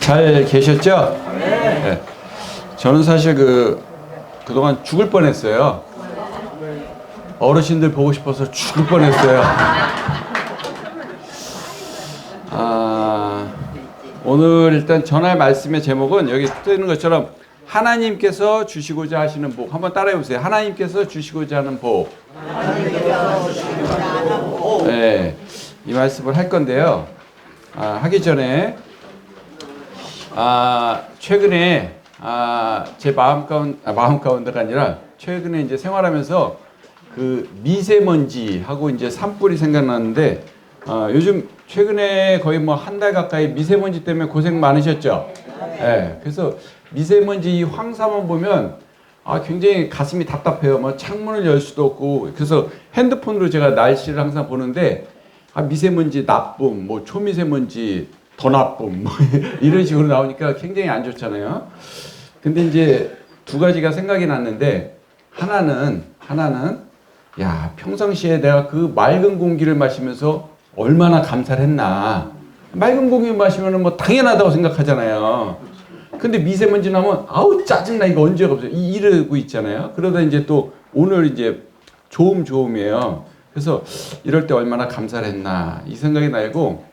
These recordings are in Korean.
잘 계셨죠? 네. 저는 사실 그동안 죽을 뻔했어요. 어르신들 보고 싶어서 죽을 뻔했어요. 오늘 일단 전할 말씀의 제목은 여기 뜨는 것처럼 하나님께서 주시고자 하시는 복. 한번 따라해 보세요. 하나님께서 주시고자 하는 복. 네, 이 말씀을 할 건데요. 하기 전에 최근에 제 마음 가운데가 아니라 최근에 이제 생활하면서 그 미세먼지하고 이제 산불이 생각나는데 요즘 최근에 거의 뭐 한 달 가까이 미세먼지 때문에 고생 많으셨죠? 네, 그래서 미세먼지 이 황사만 보면 굉장히 가슴이 답답해요. 뭐 창문을 열 수도 없고. 그래서 핸드폰으로 제가 날씨를 항상 보는데 미세먼지 나쁨, 뭐 초미세먼지 더 나쁨, 뭐 이런 식으로 나오니까 굉장히 안 좋잖아요. 근데 이제 두 가지가 생각이 났는데 하나는 야, 평상시에 내가 그 맑은 공기를 마시면서 얼마나 감사를 했나. 맑은 공기 마시면 뭐 당연하다고 생각하잖아요. 근데 미세먼지 나면 아우 짜증나, 이거 언제가 없어요. 이러고 있잖아요. 그러다 이제 또 오늘 이제 조음이에요. 그래서 이럴 때 얼마나 감사를 했나 이 생각이 나고,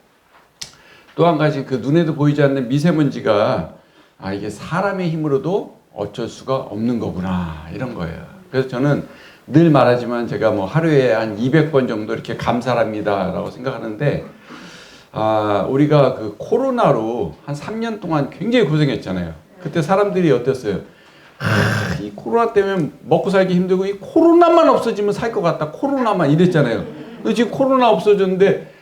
또 한 가지 그 눈에도 보이지 않는 미세먼지가 이게 사람의 힘으로도 어쩔 수가 없는 거구나 이런 거예요. 그래서 저는 늘 말하지만 제가 뭐 하루에 한 200번 정도 이렇게 감사합니다라고 생각하는데, 우리가 그 코로나로 한 3년 동안 굉장히 고생했잖아요. 그때 사람들이 어땠어요? 이 코로나 때문에 먹고 살기 힘들고 이 코로나만 없어지면 살 것 같다. 코로나만 이랬잖아요. 근데 지금 코로나 없어졌는데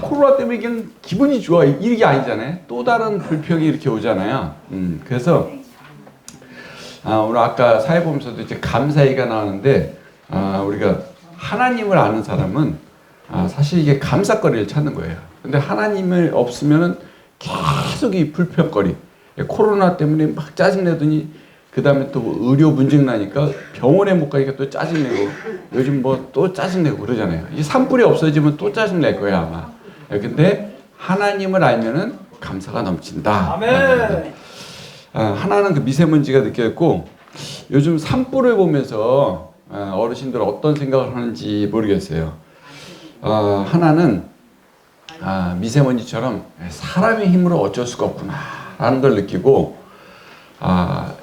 코로나 때문에 그냥 기분이 좋아. 이게 아니잖아요. 또 다른 불평이 이렇게 오잖아요. 그래서 오늘 아까 사회 보면서도 이제 감사히가 나오는데, 우리가 하나님을 아는 사람은 사실 이게 감사거리를 찾는 거예요. 근데 하나님을 없으면은 계속 이 불평거리, 코로나 때문에 막 짜증내더니 그 다음에 또 의료 분쟁 나니까 병원에 못 가니까 또 짜증내고, 요즘 뭐 또 짜증내고 그러잖아요. 이 산불이 없어지면 또 짜증낼 거야 아마. 근데 하나님을 알면은 감사가 넘친다. 아멘. 하나는 그 미세먼지가 느꼈고, 요즘 산불을 보면서 어르신들 어떤 생각을 하는지 모르겠어요. 하나는 미세먼지처럼 사람의 힘으로 어쩔 수가 없구나 라는 걸 느끼고,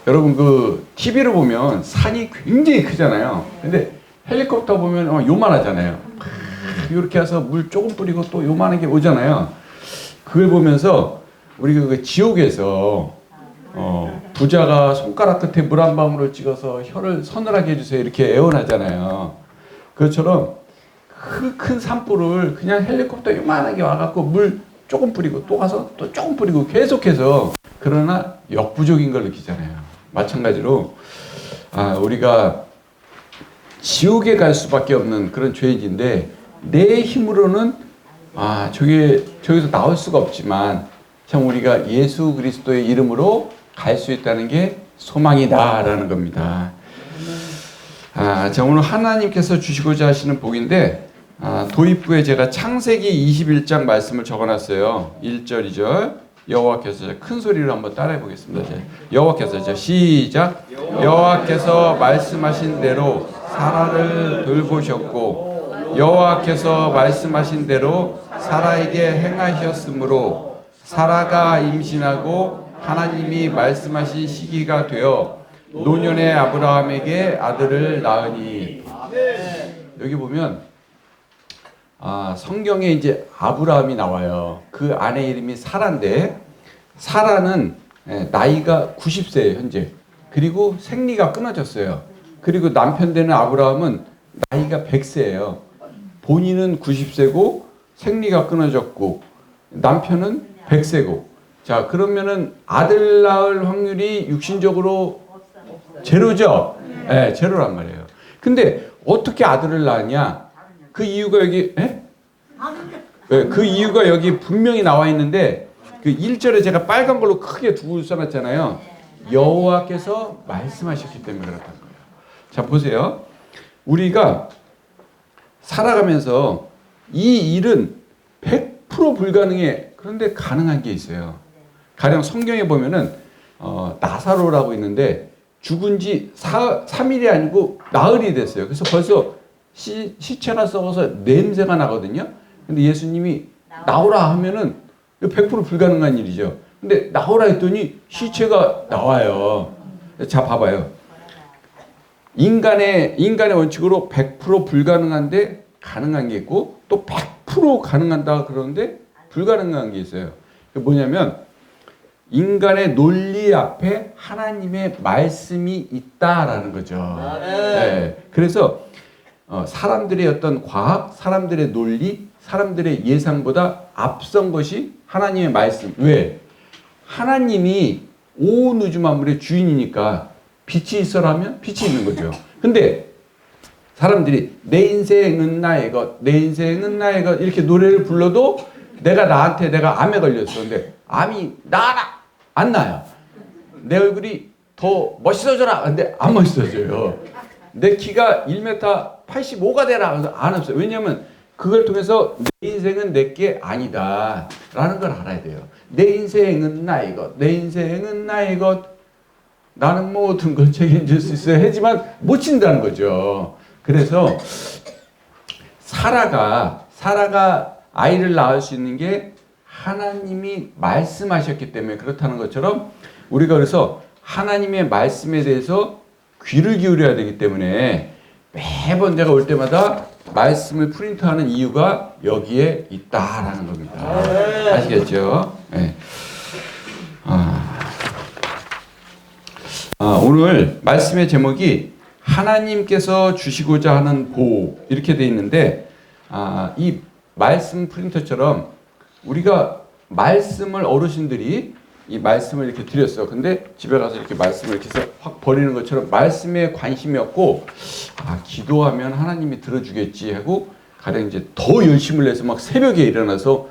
여러분 그 TV를 보면 산이 굉장히 크잖아요. 근데 헬리콥터 보면 요만하잖아요. 이렇게 해서 물 조금 뿌리고 또 요만한 게 오잖아요. 그걸 보면서 우리가 그 지옥에서 부자가 손가락 끝에 물 한 방울을 찍어서 혀를 서늘하게 해주세요 이렇게 애원하잖아요. 그것처럼 그 큰 산불을 그냥 헬리콥터 요만하게 와갖고 물 조금 뿌리고 또 가서 또 조금 뿌리고 계속해서, 그러나 역부족인 걸 느끼잖아요. 마찬가지로 우리가 지옥에 갈 수밖에 없는 그런 죄인인데, 내 힘으로는 저기서 나올 수가 없지만 참 우리가 예수 그리스도의 이름으로 갈 수 있다는 게 소망이다라는 겁니다. 자, 오늘 하나님께서 주시고자 하시는 복인데, 도입부에 제가 창세기 21장 말씀을 적어놨어요. 1절, 2절. 여호와께서, 큰 소리로 한번 따라해 보겠습니다. 여호와께서, 시작. 여호와께서 말씀하신 대로 사라를 돌보셨고, 여호와께서 말씀하신 대로 사라에게 행하셨으므로 사라가 임신하고 하나님이 말씀하신 시기가 되어 노년의 아브라함에게 아들을 낳으니. 여기 보면 성경에 이제 아브라함이 나와요. 그 아내 이름이 사라인데, 사라는 나이가 90세예요 현재. 그리고 생리가 끊어졌어요. 그리고 남편 되는 아브라함은 나이가 100세예요. 본인은 90세고 생리가 끊어졌고 남편은 100세고. 자, 그러면은 아들 낳을 확률이 육신적으로 제로죠? 네, 제로란 말이에요. 근데 어떻게 아들을 낳았냐? 그 이유가 여기, 그 이유가 여기 분명히 나와 있는데, 그 1절에 제가 빨간 걸로 크게 두고 써놨잖아요. 여호와께서 말씀하셨기 때문에 그렇다는 거예요. 자, 보세요. 우리가 살아가면서 이 일은 100% 불가능해. 그런데 가능한 게 있어요. 가령 성경에 보면은 나사로라고 있는데 죽은 지 3일이 아니고 나흘이 됐어요. 그래서 벌써 시체가 썩어서 냄새가 나거든요. 근데 예수님이 나오라 하면은 100% 불가능한 일이죠. 근데 나오라 했더니 시체가 나와요. 자, 봐봐요. 인간의 원칙으로 100% 불가능한데 가능한 게 있고 또 100% 가능한다 그러는데 불가능한 게 있어요. 그게 뭐냐면 인간의 논리 앞에 하나님의 말씀이 있다라는 거죠. 네. 그래서 사람들의 어떤 과학, 사람들의 논리, 사람들의 예상보다 앞선 것이 하나님의 말씀. 왜? 하나님이 온 우주 만물의 주인이니까 빛이 있어라면 빛이 있는 거죠. 근데 사람들이 내 인생은 나의 것, 내 인생은 나의 것 이렇게 노래를 불러도 내가 암에 걸렸어. 근데 암이 나라 안 나요. 내 얼굴이 더 멋있어져라. 근데 안 멋있어져요. 내 키가 1m 85가 되라. 그래서 안 없어요. 왜냐하면 그걸 통해서 내 인생은 내게 아니다 라는 걸 알아야 돼요. 내 인생은 나의 것, 내 인생은 나의 것, 나는 모든 걸 책임질 수 있어야 하지만 못 친다는 거죠. 그래서 사라가 아이를 낳을 수 있는 게 하나님이 말씀하셨기 때문에 그렇다는 것처럼 우리가 그래서 하나님의 말씀에 대해서 귀를 기울여야 되기 때문에 매번 내가 올 때마다 말씀을 프린트하는 이유가 여기에 있다라는 겁니다. 아시겠죠? 네. 오늘 말씀의 제목이 하나님께서 주시고자 하는 보호 이렇게 돼 있는데 이 말씀 프린터처럼 우리가 말씀을 어르신들이 이 말씀을 이렇게 드렸어. 근데 집에 가서 이렇게 말씀을 이렇게 해서 확 버리는 것처럼 말씀에 관심이 없고 기도하면 하나님이 들어주겠지 하고 가령 이제 더 열심을 내서 막 새벽에 일어나서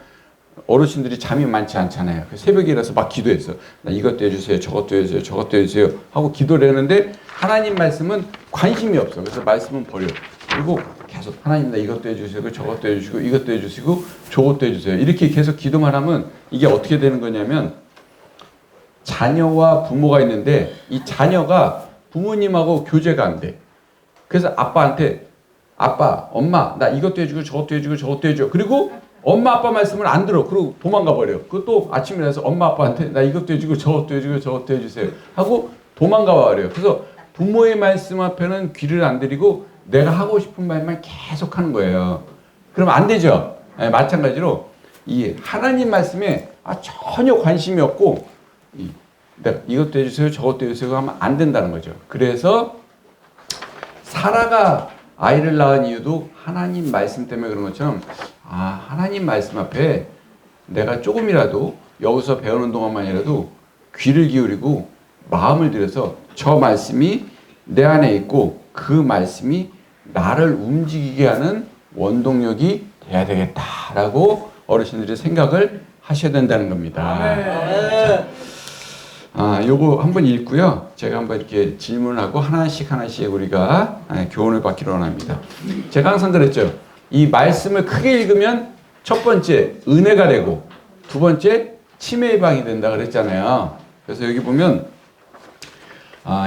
어르신들이 잠이 많지 않잖아요. 새벽에 일어나서 막 기도했어. 나 이것도 해주세요. 저것도 해주세요. 저것도 해주세요. 하고 기도를 했는데 하나님 말씀은 관심이 없어. 그래서 말씀은 버려. 그리고 계속 하나님 나 이것도 해주시고 저것도 해주시고 이것도 해주시고 저것도 해주세요. 이렇게 계속 기도만 하면 이게 어떻게 되는 거냐면 자녀와 부모가 있는데 이 자녀가 부모님하고 교제가 안 돼. 그래서 아빠한테 아빠, 엄마 나 이것도 해주고 저것도 해주고 저것도 해줘. 그리고 엄마 아빠 말씀을 안 들어. 그리고 도망가 버려. 그것도 아침에 일어나서 엄마 아빠한테 나 이것도 해주고 저것도 해주고 저것도 해주세요 하고 도망가 버려요. 그래서 부모의 말씀 앞에는 귀를 안 들이고 내가 하고 싶은 말만 계속 하는 거예요. 그러면 안 되죠. 네, 마찬가지로 이 하나님 말씀에 전혀 관심이 없고 내가 이것도 해주세요 저것도 해주세요 하면 안 된다는 거죠. 그래서 사라가 아이를 낳은 이유도 하나님 말씀 때문에 그런 것처럼 하나님 말씀 앞에 내가 조금이라도 여기서 배우는 동안만이라도 귀를 기울이고 마음을 들여서 저 말씀이 내 안에 있고 그 말씀이 나를 움직이게 하는 원동력이 돼야 되겠다라고 어르신들이 생각을 하셔야 된다는 겁니다. 요거 한번 읽고요. 제가 한번 이렇게 질문하고 하나씩 우리가 교훈을 받기로 원합니다. 제가 항상 그랬죠. 이 말씀을 크게 읽으면 첫 번째 은혜가 되고 두 번째 치매 예방이 된다 그랬잖아요. 그래서 여기 보면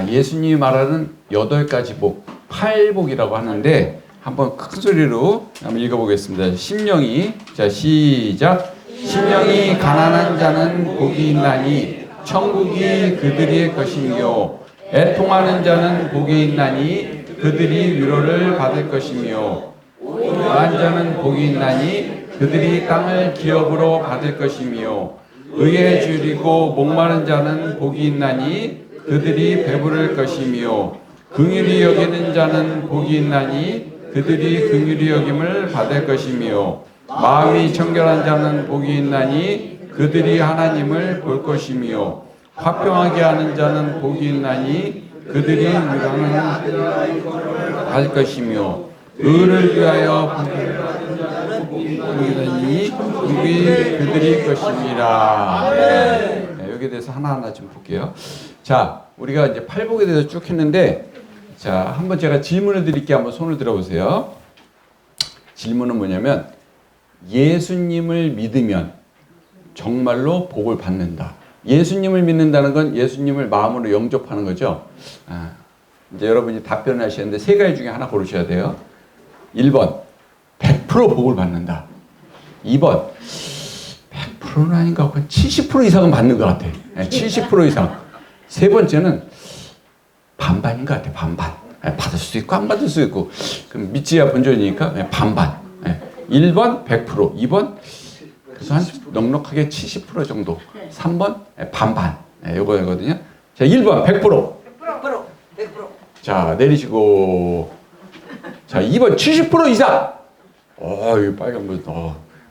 예수님이 말하는 8가지 복, 8복이라고 하는데 한번 큰 소리로 한번 읽어보겠습니다. 심령이 자 시작. 심령이 가난한 자는 복이 있나니 천국이 그들의 것이며 애통하는 자는 복이 있나니 그들이 위로를 받을 것이며 강한 자는 복이 있나니 그들이 땅을 기업으로 받을 것이며 의에 줄이고 목마른 자는 복이 있나니 그들이 배부를 것이며 긍휼히 여기는 자는 복이 있나니 그들이 긍휼히 여김을 받을 것이며 마음이 청결한 자는 복이 있나니 그들이 하나님을 볼 것이며 화평하게 하는 자는 복이 있나니 그들이 위로를 받을 것이며 의를 위하여 받는 자는 복이 있나니 그들이 것입니다. 네, 여기에 대해서 하나하나 좀 볼게요. 자, 우리가 이제 팔복에 대해서 쭉 했는데 자, 한번 제가 질문을 드릴게요. 한번 손을 들어보세요. 질문은 뭐냐면 예수님을 믿으면 정말로 복을 받는다. 예수님을 믿는다는 건 예수님을 마음으로 영접하는 거죠. 이제 여러분이 답변을 하시는데 세 가지 중에 하나 고르셔야 돼요. 1번 100% 복을 받는다. 2번 100%는 아닌 것 같고 70% 이상은 받는 것 같아. 70% 이상. 세 번째는 반반인 것 같아. 반반. 받을 수도 있고 안 받을 수도 있고. 그럼 믿지야 본전이니까 반반. 1번 100%, 2번 그래서 한 넉넉하게 70% 정도. 3번 반반. 요거거든요. 자, 1번 100%. 100%. 자, 내리시고. 자, 2번 70% 이상. 이 빨간 불.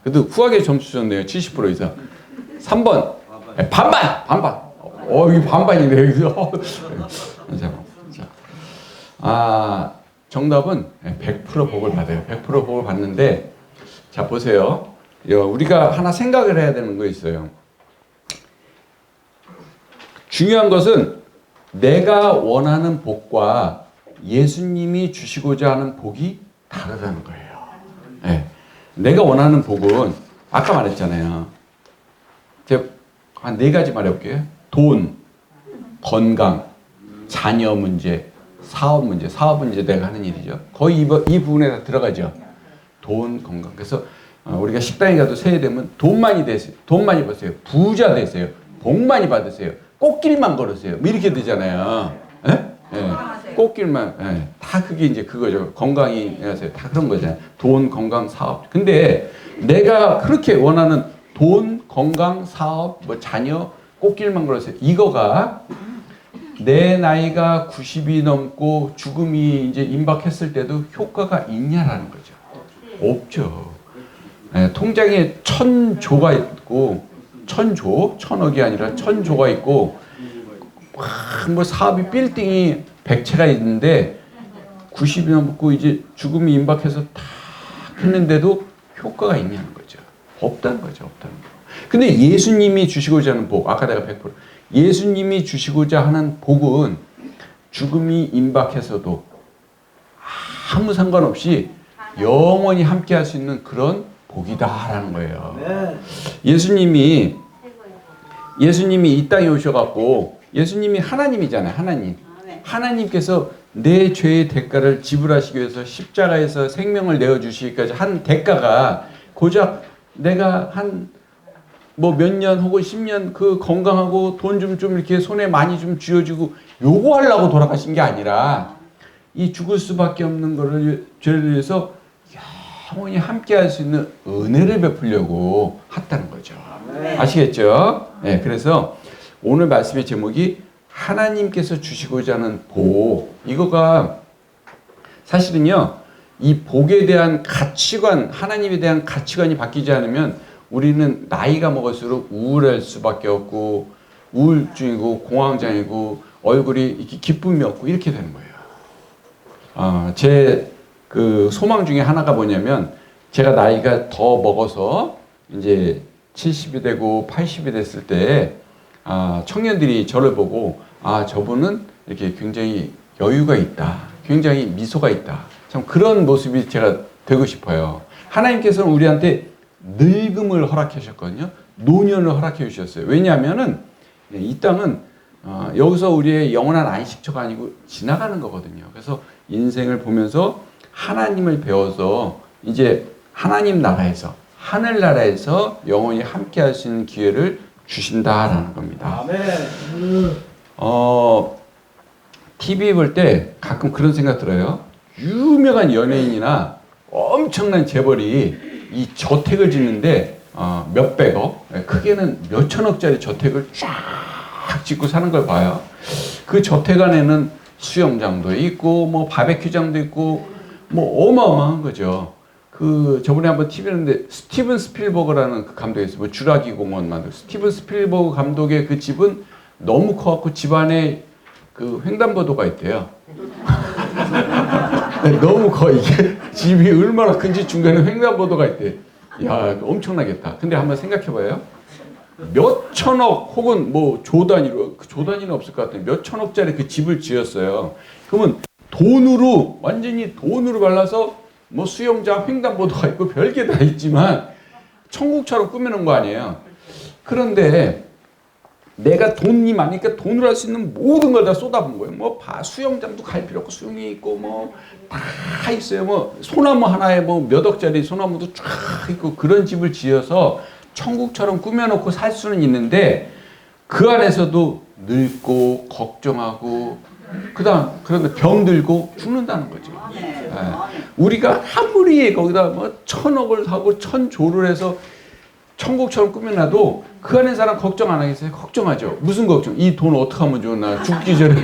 그래도 후하게 점수 줬네요. 70% 이상. 3번 반반. 반반. 이 반반이네. 여기서. 정답은 100% 복을 받아요. 100% 복을 받는데, 자, 보세요. 우리가 하나 생각을 해야 되는 거 있어요. 중요한 것은 내가 원하는 복과 예수님이 주시고자 하는 복이 다르다는 거예요. 내가 원하는 복은 아까 말했잖아요. 제가 한 4가지 말해볼게요. 돈, 건강, 자녀 문제, 사업 문제. 사업은 이제 내가 하는 일이죠. 거의 이 부분에 다 들어가죠. 돈, 건강. 그래서 우리가 식당에 가도 새해 되면 돈 많이 되세요. 돈 많이 버세요. 부자 되세요. 복 많이 받으세요. 꽃길만 걸으세요. 뭐 이렇게 되잖아요. 꽃길만. 다 그게 이제 그거죠. 건강히 하세요. 다 그런 거잖아요. 돈, 건강, 사업. 근데 내가 그렇게 원하는 돈, 건강, 사업, 뭐 자녀, 꽃길만 걸으세요. 이거가 내 나이가 90이 넘고 죽음이 이제 임박했을 때도 효과가 있냐라는 거죠. 없죠. 통장에 1000조가 있고, 1000억이 아니라 1000조가 있고, 뭐 사업이 빌딩이 100채가 있는데 90이 넘고 이제 죽음이 임박해서 다 했는데도 효과가 있냐는 거죠. 없다는 거죠. 없다는 거. 근데 예수님이 주시고자 하는 복, 아까 내가 100%, 예수님이 주시고자 하는 복은 죽음이 임박해서도 아무 상관없이 영원히 함께 할 수 있는 그런 복이다라는 거예요. 예수님이 이 땅에 오셔갖고, 예수님이 하나님이잖아요. 하나님께서 내 죄의 대가를 지불하시기 위해서 십자가에서 생명을 내어주시기까지 한 대가가 고작 내가 뭐 몇 년 혹은 10년 그 건강하고 돈 좀 이렇게 손에 많이 좀 쥐어주고 요거 하려고 돌아가신 게 아니라 이 죽을 수밖에 없는 거를 죄를 위해서 영원히 함께 할 수 있는 은혜를 베풀려고 했다는 거죠. 아시겠죠? 그래서 오늘 말씀의 제목이 하나님께서 주시고자 하는 복. 이거가 사실은요, 이 복에 대한 가치관, 하나님에 대한 가치관이 바뀌지 않으면 우리는 나이가 먹을수록 우울할 수밖에 없고, 우울증이고, 공황장애고, 얼굴이 이렇게 기쁨이 없고, 이렇게 되는 거예요. 제 그 소망 중에 하나가 뭐냐면, 제가 나이가 더 먹어서 이제 70이 되고 80이 됐을 때, 청년들이 저를 보고, 저분은 이렇게 굉장히 여유가 있다. 굉장히 미소가 있다. 참 그런 모습이 제가 되고 싶어요. 하나님께서는 우리한테 늙음을 허락하셨거든요. 노년을 허락해 주셨어요. 왜냐하면은 이 땅은 여기서 우리의 영원한 안식처가 아니고 지나가는 거거든요. 그래서 인생을 보면서 하나님을 배워서 이제 하나님 나라에서, 하늘나라에서 영원히 함께 할 수 있는 기회를 주신다라는 겁니다. TV 볼 때 가끔 그런 생각 들어요. 유명한 연예인이나 엄청난 재벌이 이 저택을 짓는데 몇백억, 크게는 몇천억짜리 저택을 쫙 짓고 사는 걸 봐요. 그 저택 안에는 수영장도 있고 뭐 바베큐장도 있고 뭐 어마어마한 거죠. 그 저번에 한번 TV 봤는데 스티븐 스필버그라는 그 감독이 있어요. 뭐 주라기 공원 만든 스티븐 스필버그 감독의 그 집은 너무 커갖고 집 안에 그 횡단보도가 있대요. 너무 커. 이게 집이 얼마나 큰지 중간에 횡단보도가 있대. 야, 엄청나겠다. 근데 한번 생각해봐요. 몇 천억 혹은 뭐 조 단위로, 그 조 단위는 없을 것 같아요. 몇 천억짜리 그 집을 지었어요. 그러면 돈으로, 완전히 돈으로 발라서 뭐 수영장, 횡단보도가 있고 별게 다 있지만 천국처럼 꾸며놓은 거 아니에요. 그런데 내가 돈이 많으니까 돈으로 할 수 있는 모든 걸 다 쏟아본 거예요. 뭐 수영장도 갈 필요 없고 수영이 있고 뭐 다 있어요. 뭐 소나무 하나에 뭐 몇 억짜리 소나무도 쫙 있고 그런 집을 지어서 천국처럼 꾸며놓고 살 수는 있는데 그 안에서도 늙고 걱정하고 그런데 병들고 죽는다는 거죠. 예. 우리가 아무리 거기다 뭐 1,000억을 하고 1,000조를 해서 천국처럼 꾸며놔도 그 안에 사람 걱정 안 하겠어요? 걱정하죠. 무슨 걱정? 이 돈 어떻게 하면 좋나? 죽기 전에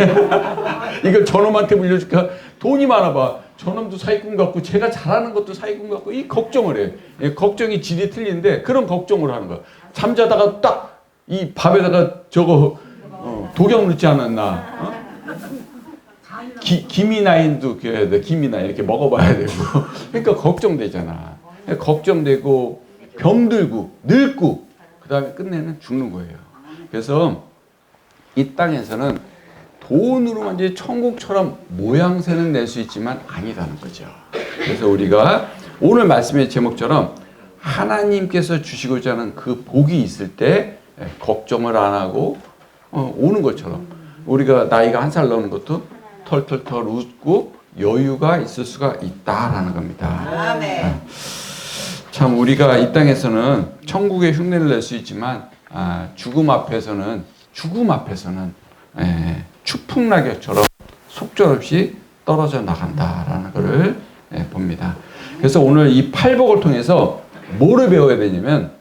이걸 저놈한테 물려줄까? 돈이 많아봐. 저놈도 사기꾼 같고 제가 잘하는 것도 사기꾼 같고 이 걱정을 해. 예, 걱정이 질이 틀리는데 그런 걱정을 하는 거야. 잠자다가 딱 이 밥에다가 저거 독약 넣지 않았나? 김이나인도 껴야 돼. 김이나 이렇게 먹어봐야 되고. 그러니까 걱정되잖아. 걱정되고 병들고 늙고 그 다음에 끝내는 죽는 거예요. 그래서 이 땅에서는 돈으로만 이제 천국처럼 모양새는 낼 수 있지만 아니다는 거죠. 그래서 우리가 오늘 말씀의 제목처럼 하나님께서 주시고자 하는 그 복이 있을 때 걱정을 안 하고 오는 것처럼 우리가 나이가 1살 넘는 것도 털털털 웃고 여유가 있을 수가 있다라는 겁니다. 아멘. 참 우리가 이 땅에서는 천국의 흉내를 낼 수 있지만 죽음 앞에서는 추풍낙엽처럼 속절없이 떨어져 나간다라는 것을 봅니다. 그래서 오늘 이 팔복을 통해서 뭐를 배워야 되냐면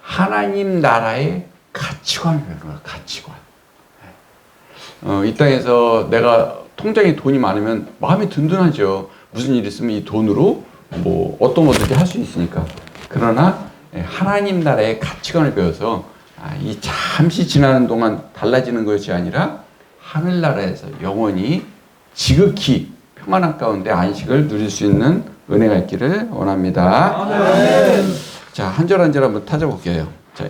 하나님 나라의 가치관을 배우는 거예요. 가치관. 이 땅에서 내가 통장에 돈이 많으면 마음이 든든하죠. 무슨 일 있으면 이 돈으로 뭐 어떤 것든지 할 수 있으니까. 그러나 하나님 나라의 가치관을 배워서 이 잠시 지나는 동안 달라지는 것이 아니라 하늘나라에서 영원히 지극히 평안한 가운데 안식을 누릴 수 있는 은혜가 있기를 원합니다. 자, 한 절 한 절 한번 찾아볼게요. 자,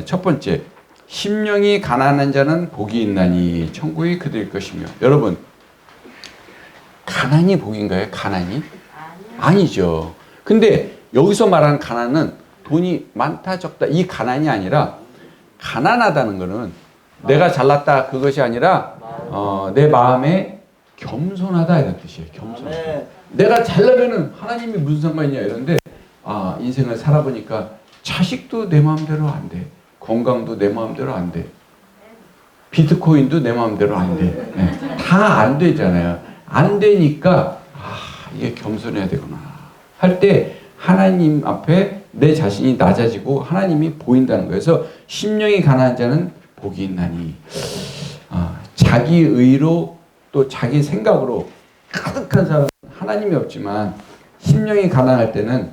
첫 번째, 심령이 가난한 자는 복이 있나니 천국이 그들일 것이며. 여러분, 가난이 복인가요? 가난이? 아니죠. 근데 여기서 말하는 가난은 돈이 많다 적다 이 가난이 아니라 가난하다는 것은 내가 잘났다 그것이 아니라 내 마음에 겸손하다 이런 뜻이에요. 겸손하다. 내가 잘나면은 하나님이 무슨 상관이냐 이런데 인생을 살아보니까 자식도 내 마음대로 안 돼. 건강도 내 마음대로 안 돼. 비트코인도 내 마음대로 안 돼. 네. 다 안 되잖아요. 안 되니까 이게 겸손해야 되구나 할 때 하나님 앞에 내 자신이 낮아지고 하나님이 보인다는 거예요. 그래서 심령이 가난한 자는 복이 있나니 자기 의로 또 자기 생각으로 가득한 사람은 하나님이 없지만 심령이 가난할 때는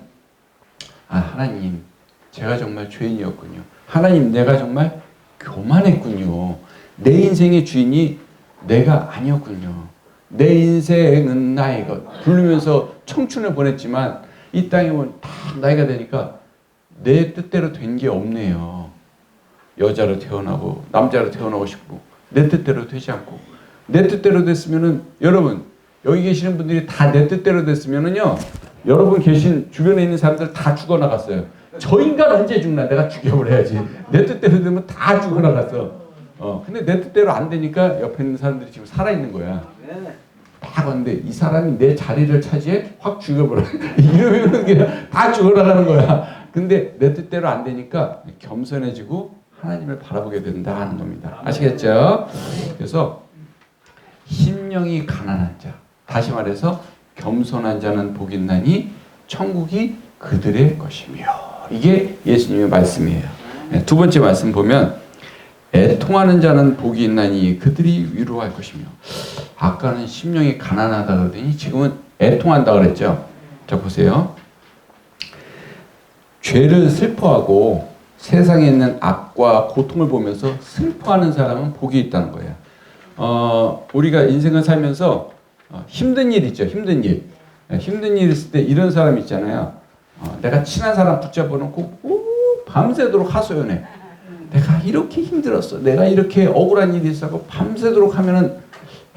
하나님 제가 정말 죄인이었군요. 하나님 내가 정말 교만했군요. 내 인생의 주인이 내가 아니었군요. 내 인생은 나의 것 부르면서 청춘을 보냈지만 이 땅에 오면 다 나이가 되니까 내 뜻대로 된 게 없네요. 여자로 태어나고 남자로 태어나고 싶고 내 뜻대로 되지 않고 내 뜻대로 됐으면은 여러분 여기 계시는 분들이 다 내 뜻대로 됐으면은요 여러분 계신 주변에 있는 사람들 다 죽어나갔어요. 저 인간 언제 죽나 내가 죽여버려야지. 내 뜻대로 되면 다 죽어나갔어. 근데 내 뜻대로 안 되니까 옆에 있는 사람들이 지금 살아있는 거야. 다 봤는데 이 사람이 내 자리를 차지해 확 죽여버려. 이러면 그냥 다 죽어나가는 거야. 근데 내 뜻대로 안 되니까 겸손해지고 하나님을 바라보게 된다 하는 겁니다. 아시겠죠? 그래서 심령이 가난한 자, 다시 말해서 겸손한 자는 복이 있나니 천국이 그들의 것이며. 이게 예수님의 말씀이에요. 두 번째 말씀 보면 애통하는 자는 복이 있나니 그들이 위로할 것이며. 아까는 심령이 가난하다 그러더니 지금은 애통한다 그랬죠. 자 보세요. 죄를 슬퍼하고 세상에 있는 악과 고통을 보면서 슬퍼하는 사람은 복이 있다는 거예요. 우리가 인생을 살면서 힘든 일 있죠. 힘든 일. 힘든 일 있을 때 이런 사람 있잖아요. 내가 친한 사람 붙잡아 놓고 밤새도록 하소연해. 내가 이렇게 힘들었어. 내가 이렇게 억울한 일이 있었고 밤새도록 하면은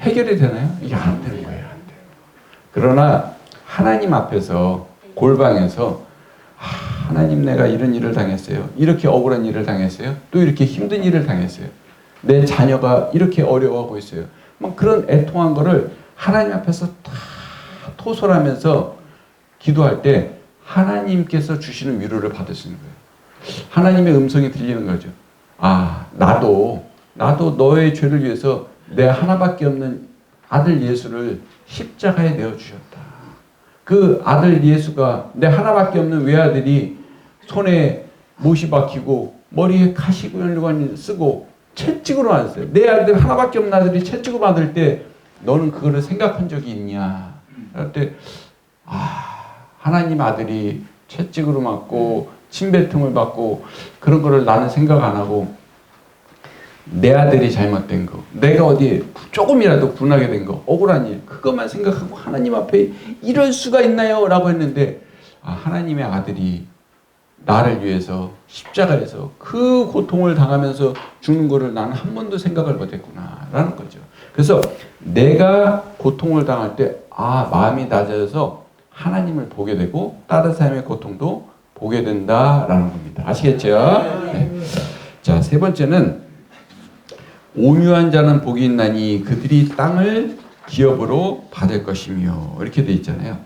해결이 되나요? 이게 안 되는 거예요. 안 돼요. 그러나 하나님 앞에서 골방에서 하나님 내가 이런 일을 당했어요. 이렇게 억울한 일을 당했어요. 또 이렇게 힘든 일을 당했어요. 내 자녀가 이렇게 어려워하고 있어요. 막 그런 애통한 거를 하나님 앞에서 다 토설하면서 기도할 때 하나님께서 주시는 위로를 받을 수 있는 거예요. 하나님의 음성이 들리는 거죠. 아, 나도 너의 죄를 위해서 내 하나밖에 없는 아들 예수를 십자가에 내어 주셨다. 그 아들 예수가 내 하나밖에 없는 외아들이 손에 못이 박히고 머리에 가시관을 쓰고 채찍으로 맞았어요. 내 아들 하나밖에 없는 아들이 채찍으로 맞을 때 너는 그거를 생각한 적이 있냐? 그럴 때 하나님 아들이 채찍으로 맞고 침뱉음을 받고 그런 거를 나는 생각 안 하고 내 아들이 잘못된 거, 내가 어디 조금이라도 분하게 된 거, 억울한 일, 그것만 생각하고 하나님 앞에 이럴 수가 있나요? 라고 했는데 하나님의 아들이 나를 위해서 십자가에서 그 고통을 당하면서 죽는 거를 나는 한 번도 생각을 못했구나 라는 거죠. 그래서 내가 고통을 당할 때 마음이 낮아져서 하나님을 보게 되고 다른 사람의 고통도 보게 된다라는 겁니다. 아시겠죠? 네. 자, 세 번째는 온유한 자는 복이 있나니 그들이 땅을 기업으로 받을 것이며 이렇게 돼 있잖아요.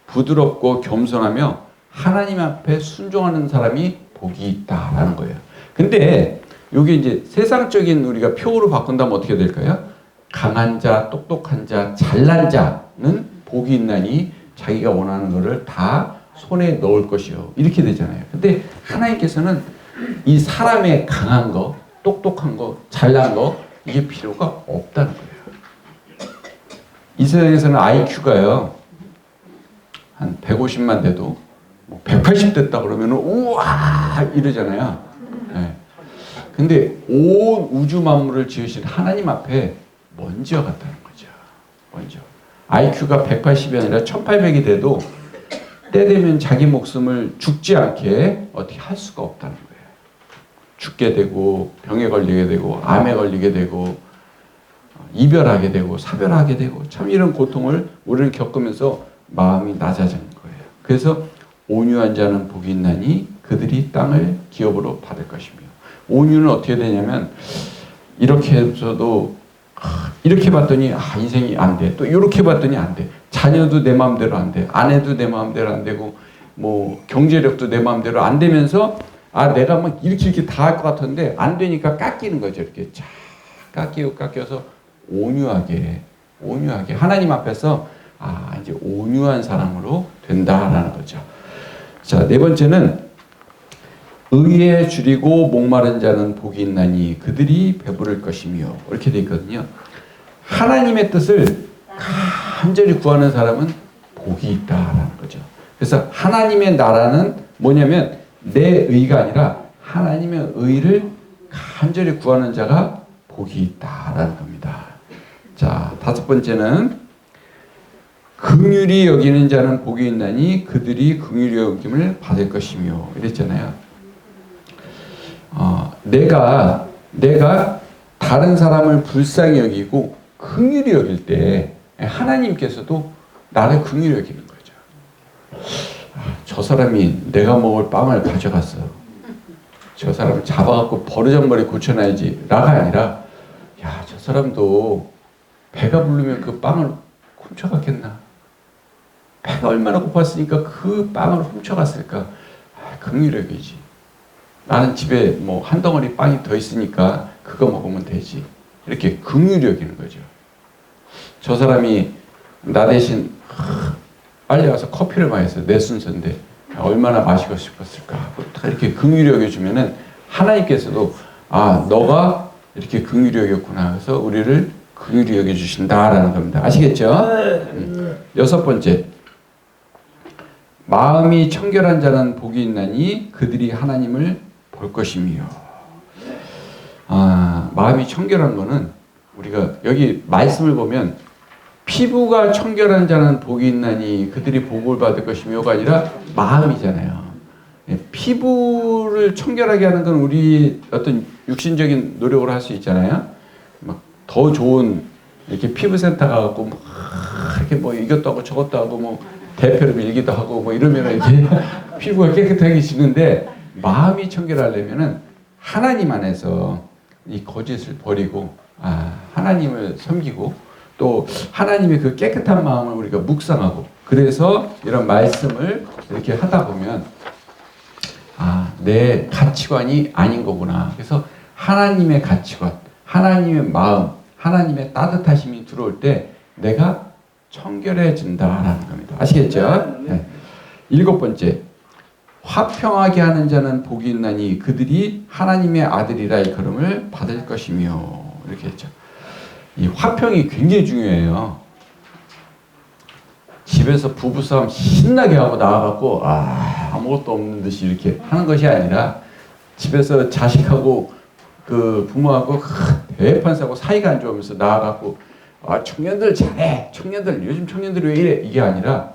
부드럽고 겸손하며 하나님 앞에 순종하는 사람이 복이 있다라는 거예요. 근데 여기 이제 세상적인 우리가 표로 바꾼다면 어떻게 될까요? 강한 자, 똑똑한 자, 잘난 자는 복이 있나니 자기가 원하는 것을 다 손에 넣을 것이요. 이렇게 되잖아요. 근데 하나님께서는 이 사람의 강한 거, 똑똑한 거, 잘난 거 이게 필요가 없다는 거예요. 이 세상에서는 IQ가요. 한 150만 돼도 180 됐다 그러면 우와 이러잖아요. 네. 근데 온 우주 만물을 지으신 하나님 앞에 먼지와 같다는 거죠. 먼저. IQ가 180이 아니라 1800이 돼도 때 되면 자기 목숨을 죽지 않게 어떻게 할 수가 없다는 거예요. 죽게 되고 병에 걸리게 되고 암에 걸리게 되고 이별하게 되고 사별하게 되고 참 이런 고통을 우리는 겪으면서 마음이 낮아지는 거예요. 그래서 온유한 자는 복이 있나니 그들이 땅을 기업으로 받을 것이며 온유는 어떻게 되냐면 이렇게 해서도 이렇게 봤더니 인생이 안 돼. 또 이렇게 봤더니 안 돼. 자녀도 내 마음대로 안 돼. 아내도 내 마음대로 안 되고 뭐 경제력도 내 마음대로 안 되면서 내가 막 이렇게 다 할 것 같은데 안 되니까 깎이는 거죠. 이렇게 쫙 깎여서 온유하게 하나님 앞에서 이제 온유한 사람으로 된다라는 거죠. 자, 네 번째는 의에 줄이고 목마른 자는 복이 있나니 그들이 배부를 것이며 이렇게 돼 있거든요. 하나님의 뜻을 간절히 구하는 사람은 복이 있다라는 거죠. 그래서 하나님의 나라는 뭐냐면 내 의가 아니라 하나님의 의를 간절히 구하는 자가 복이 있다라는 겁니다. 자, 다섯 번째는 긍휼히 여기는 자는 복이 있나니 그들이 긍휼히 여김을 받을 것이며 이랬잖아요. 내가 다른 사람을 불쌍히 여기고 긍휼히 여길 때 하나님께서도 나를 긍휼히 여기는 거죠. 저 사람이 내가 먹을 빵을 가져갔어. 저 사람을 잡아갖고 버르장머리 고쳐놔야지 라가 아니라 저 사람도 배가 부르면 그 빵을 훔쳐갔겠나. 배가 얼마나 고팠으니까 그 빵을 훔쳐갔을까. 긍휼히 여기지. 나는 집에 뭐 한 덩어리 빵이 더 있으니까 그거 먹으면 되지. 이렇게 긍휼히 여기는 거죠. 저 사람이 나 대신 빨리 와서 커피를 마셨어요. 내 순서인데 얼마나 마시고 싶었을까. 다 이렇게 긍휼히 여겨주면은 하나님께서도 너가 이렇게 긍휼히 여겼구나. 그래서 우리를 긍휼히 여겨주신다라는 겁니다. 아시겠죠? 여섯 번째. 마음이 청결한 자는 복이 있나니 그들이 하나님을 볼 것이며. 마음이 청결한 거는 우리가 여기 말씀을 보면 피부가 청결한 자는 복이 있나니 그들이 복을 받을 것이며가 아니라 마음이잖아요. 피부를 청결하게 하는 건 우리 어떤 육신적인 노력으로 할 수 있잖아요. 막 더 좋은 이렇게 피부센터 가갖고 막 이렇게 뭐 이것도 하고 저것도 하고 뭐 대표로 밀기도 하고 뭐 이러면 이제 피부가 깨끗해지는데 마음이 청결하려면은 하나님 안에서 이 거짓을 버리고 하나님을 섬기고 또 하나님의 그 깨끗한 마음을 우리가 묵상하고 그래서 이런 말씀을 이렇게 하다 보면 내 가치관이 아닌 거구나. 그래서 하나님의 가치관, 하나님의 마음, 하나님의 따뜻하심이 들어올 때 내가 청결해진다라는 겁니다. 아시겠죠? 네. 7번째, 화평하게 하는 자는 복이 있나니 그들이 하나님의 아들이라 일컬음을 받을 것이며 이렇게 했죠. 이 화평이 굉장히 중요해요. 집에서 부부싸움 신나게 하고 나와갖고 아무것도 없는 듯이 이렇게 하는 것이 아니라 집에서 자식하고 그 부모하고 대판 싸고 사이가 안 좋으면서 나와갖고 청년들 잘해. 청년들 요즘 청년들이 왜 이래? 이게 아니라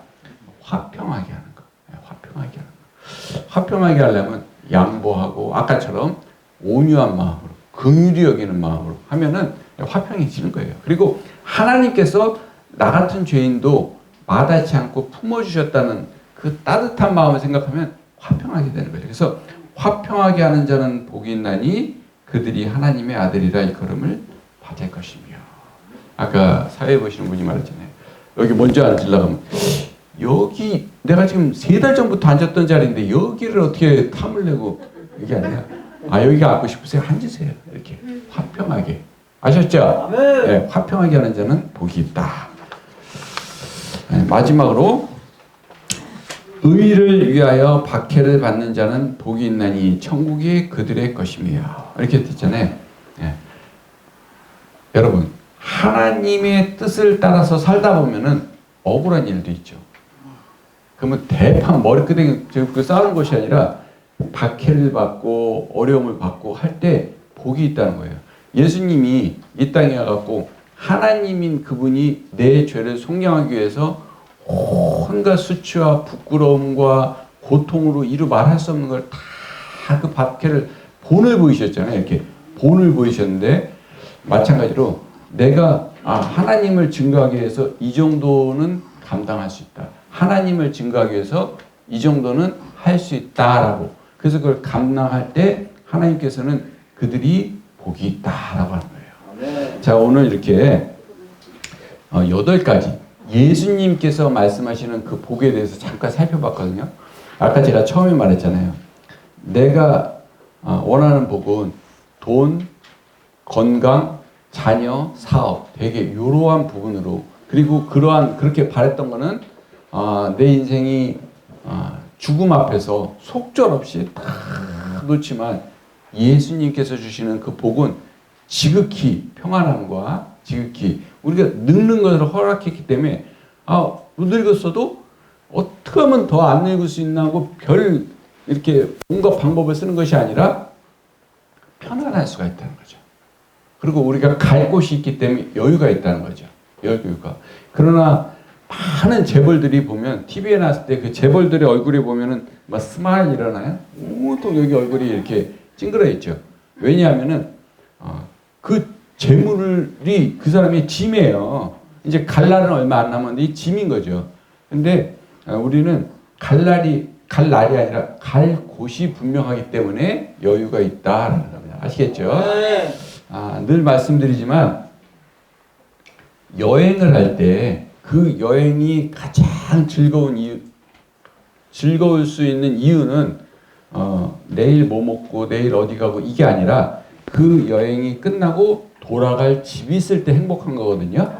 화평하게 하는 거. 화평하게 하는 거. 화평하게 하려면 양보하고 아까처럼 온유한 마음으로 긍휼히 여기는 마음으로 하면은 화평해지는 거예요. 그리고 하나님께서 나 같은 죄인도 마다치 않고 품어주셨다는 그 따뜻한 마음을 생각하면 화평하게 되는 거예요. 그래서 화평하게 하는 자는 복이 있나니 그들이 하나님의 아들이라 일컬음을 받을 것이며 아까 사회 보시는 분이 말했잖아요. 여기 먼저 앉으려고 하면 여기 내가 지금 3달 전부터 앉았던 자리인데 여기를 어떻게 탐을 내고 이게 아니라 여기가 앉고 싶으세요? 앉으세요. 이렇게 화평하게 아셨죠? 네, 화평하게 하는 자는 복이 있다. 네, 마지막으로 의를 위하여 박해를 받는 자는 복이 있나니 천국이 그들의 것이며 이렇게 됐잖아요. 네. 여러분 하나님의 뜻을 따라서 살다 보면은 억울한 일도 있죠. 그러면 대판 머리끄댕이 그 싸우는 것이 아니라 박해를 받고 어려움을 받고 할 때 복이 있다는 거예요. 예수님이 이 땅에 와갖고 하나님인 그분이 내 죄를 속량하기 위해서 온갖 수치와 부끄러움과 고통으로 이루 말할 수 없는 걸 다 그 박해를 본을 보이셨잖아요. 이렇게 본을 보이셨는데 마찬가지로 내가 하나님을 증거하기 위해서 이 정도는 감당할 수 있다. 하나님을 증거하기 위해서 이 정도는 할 수 있다라고. 그래서 그걸 감당할 때 하나님께서는 그들이 복이 있다라고 하는 거예요. 자, 오늘 이렇게 8가지 예수님께서 말씀하시는 그 복에 대해서 잠깐 살펴봤거든요. 아까 제가 처음에 말했잖아요. 내가 원하는 복은 돈, 건강, 자녀, 사업 되게 이러한 부분으로 그리고 그렇게 바랬던 거는 내 인생이 죽음 앞에서 속절없이 다 놓지만 예수님께서 주시는 그 복은 지극히 평안함과 지극히 우리가 늙는 것을 허락했기 때문에 못 늙었어도 어떻게 하면 더 안 늙을 수 있나 하고 별 이렇게 온갖 방법을 쓰는 것이 아니라 편안할 수가 있다는 거죠. 그리고 우리가 갈 곳이 있기 때문에 여유가 있다는 거죠. 여유가. 그러나 많은 재벌들이 보면 TV에 나왔을 때 그 재벌들의 얼굴에 보면은 막 스마일 일어나요. 온통 여기 얼굴이 이렇게 찡그려 있죠. 왜냐하면은 그 재물이 그 사람의 짐이에요. 이제 갈 날은 얼마 안 남았는데 이 짐인 거죠. 근데 우리는 갈 날이 아니라 갈 곳이 분명하기 때문에 여유가 있다라는 겁니다. 아시겠죠? 늘 말씀드리지만 여행을 할 때 그 여행이 가장 즐거울 수 있는 이유는 내일 뭐 먹고 내일 어디 가고 이게 아니라 그 여행이 끝나고 돌아갈 집이 있을 때 행복한 거거든요.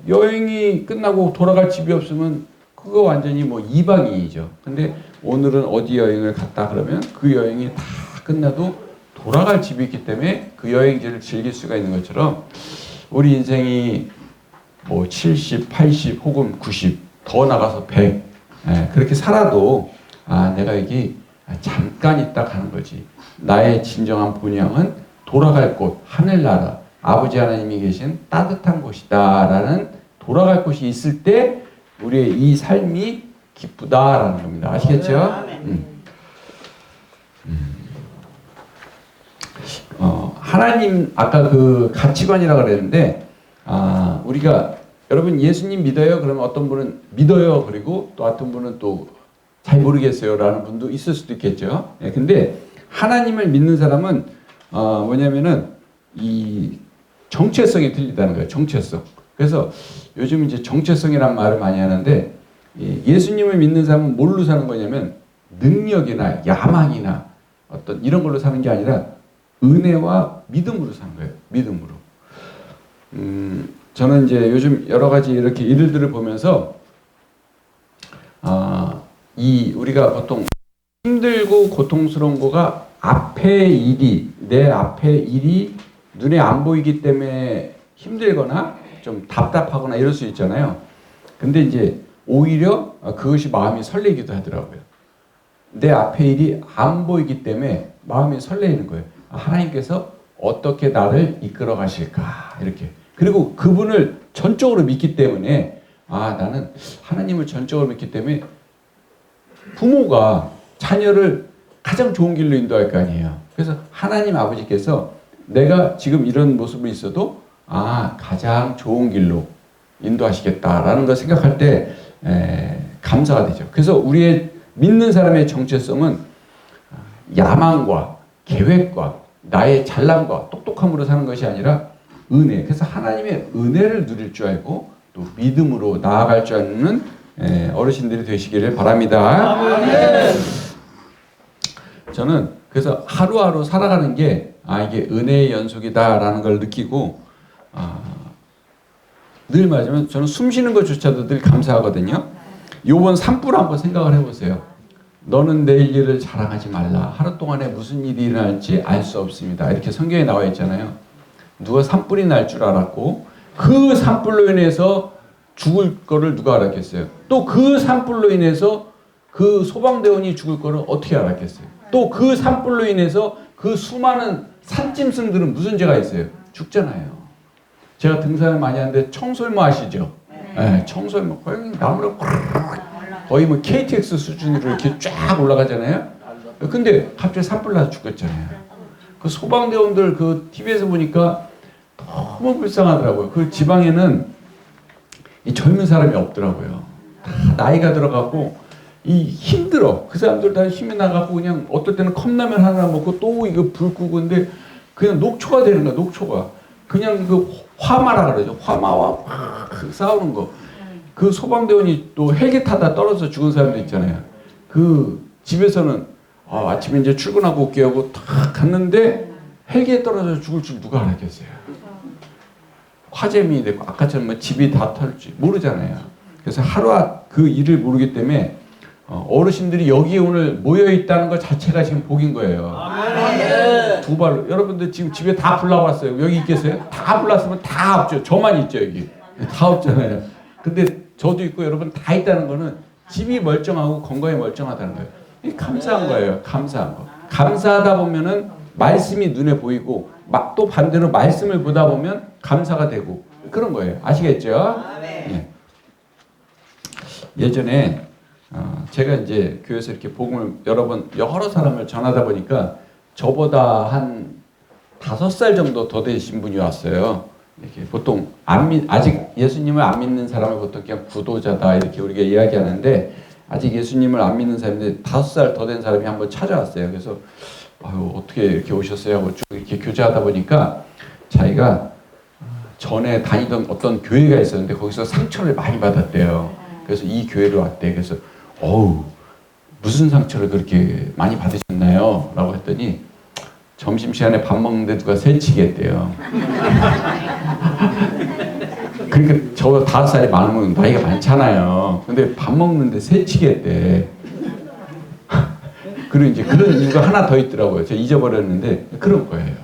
여행이 끝나고 돌아갈 집이 없으면 그거 완전히 뭐 이방인이죠. 근데 오늘은 어디 여행을 갔다 그러면 그 여행이 다 끝나도 돌아갈 집이 있기 때문에 그 여행지를 즐길 수가 있는 것처럼 우리 인생이 뭐 70, 80 혹은 90 더 나가서 100 그렇게 살아도 내가 여기 잠깐 있다 가는 거지. 나의 진정한 본향은 돌아갈 곳, 하늘나라, 아버지 하나님이 계신 따뜻한 곳이다라는 돌아갈 곳이 있을 때 우리의 이 삶이 기쁘다라는 겁니다. 아시겠죠? 하나님 아까 그 가치관이라고 그랬는데 우리가 여러분 예수님 믿어요? 그러면 어떤 분은 믿어요. 그리고 또 어떤 분은 또 잘 모르겠어요. 라는 분도 있을 수도 있겠죠. 예, 근데 하나님을 믿는 사람은 뭐냐면은 이 정체성이 틀리다는 거예요. 정체성. 그래서 요즘 이제 정체성이란 말을 많이 하는데 예수님을 믿는 사람은 뭘로 사는 거냐면 능력이나 야망이나 어떤 이런 걸로 사는 게 아니라 은혜와 믿음으로 사는 거예요. 믿음으로. 저는 이제 요즘 여러 가지 이렇게 일들을 보면서 우리가 보통 힘들고 고통스러운 거가 내 앞에 일이 눈에 안 보이기 때문에 힘들거나 좀 답답하거나 이럴 수 있잖아요. 근데 이제 오히려 그것이 마음이 설레기도 하더라고요. 내 앞에 일이 안 보이기 때문에 마음이 설레는 거예요. 하나님께서 어떻게 나를 이끌어 가실까 이렇게. 그리고 그분을 전적으로 믿기 때문에 나는 하나님을 전적으로 믿기 때문에 부모가 자녀를 가장 좋은 길로 인도할 거 아니에요. 그래서 하나님 아버지께서 내가 지금 이런 모습으로 있어도 가장 좋은 길로 인도하시겠다라는 걸 생각할 때 감사가 되죠. 그래서 우리의 믿는 사람의 정체성은 야망과 계획과 나의 잘남과 똑똑함으로 사는 것이 아니라 은혜. 그래서 하나님의 은혜를 누릴 줄 알고 또 믿음으로 나아갈 줄 아는 어르신들이 되시기를 바랍니다. 아멘. 저는 그래서 하루하루 살아가는 게 이게 은혜의 연속이다라는 걸 느끼고 늘 말하자면 저는 숨 쉬는 것조차도 늘 감사하거든요. 요번 산불 한번 생각을 해보세요. 너는 내일 일을 자랑하지 말라. 하루 동안에 무슨 일이 일어날지 알 수 없습니다. 이렇게 성경에 나와 있잖아요. 누가 산불이 날 줄 알았고 그 산불로 인해서 죽을 거를 누가 알았겠어요. 또 그 산불로 인해서 그 소방대원이 죽을 거를 어떻게 알았겠어요. 또 그 산불로 인해서 그 수많은 산짐승들은 무슨 죄가 있어요. 죽잖아요. 제가 등산을 많이 하는데 청설모 아시죠? 네, 청설모 거의 나무를 거의 뭐 KTX 수준으로 이렇게 쫙 올라가잖아요. 근데 갑자기 산불 나서 죽었잖아요. 그 소방대원들 그 TV에서 보니까 너무 불쌍하더라고요. 그 지방에는 이 젊은 사람이 없더라고요. 다 나이가 들어가고 힘들어. 그 사람들 다 힘이 나가고 그냥 어떨 때는 컵라면 하나 먹고 또 이거 불 끄고 근데 그냥 녹초가 되는 거야. 녹초가. 그냥 그 화마라 그러죠. 화마와 싸우는 거. 그 소방대원이 또 헬기 타다 떨어져 죽은 사람도 있잖아요. 그 집에서는 아침에 이제 출근하고 올게 하고 탁 갔는데 헬기에 떨어져 죽을 줄 누가 알았겠어요. 화재민이 되고 아까처럼 뭐 집이 다 털지 모르잖아요. 그래서 하루아 그 일을 모르기 때문에 어르신들이 여기 오늘 모여 있다는 것 자체가 지금 복인 거예요. 아멘. 두 발로 여러분들 지금 집에 다 불러왔어요. 여기 있겠어요? 다 불렀으면 다 없죠. 저만 있죠 여기. 다 없잖아요. 근데 저도 있고 여러분 다 있다는 거는 집이 멀쩡하고 건강이 멀쩡하다는 거예요. 이게 감사한 거예요. 감사한 거. 감사하다 보면은 말씀이 눈에 보이고 또 반대로 말씀을 보다 보면 감사가 되고 그런 거예요. 아시겠죠? 예. 예전에 제가 이제 교회에서 이렇게 복음을 여러 사람을 전하다 보니까 저보다 한 5살 정도 더 되신 분이 왔어요. 이렇게 보통 아직 예수님을 안 믿는 사람을 보통 그냥 구도자다 이렇게 우리가 이야기하는데 아직 예수님을 안 믿는 사람인데 5살 더 된 사람이 한번 찾아왔어요. 그래서 어떻게 이렇게 오셨어요? 하고 쭉 이렇게 교제하다 보니까 자기가 전에 다니던 어떤 교회가 있었는데 거기서 상처를 많이 받았대요. 그래서 이 교회로 왔대. 그래서 무슨 상처를 그렇게 많이 받으셨나요? 라고 했더니 점심시간에 밥 먹는데 누가 새치기 했대요. 그러니까 저 5살이 많으면 나이가 많잖아요. 근데 밥 먹는데 새치기 했대. 그리고 이제 그런 이유가 하나 더 있더라고요. 제가 잊어버렸는데 그런 거예요.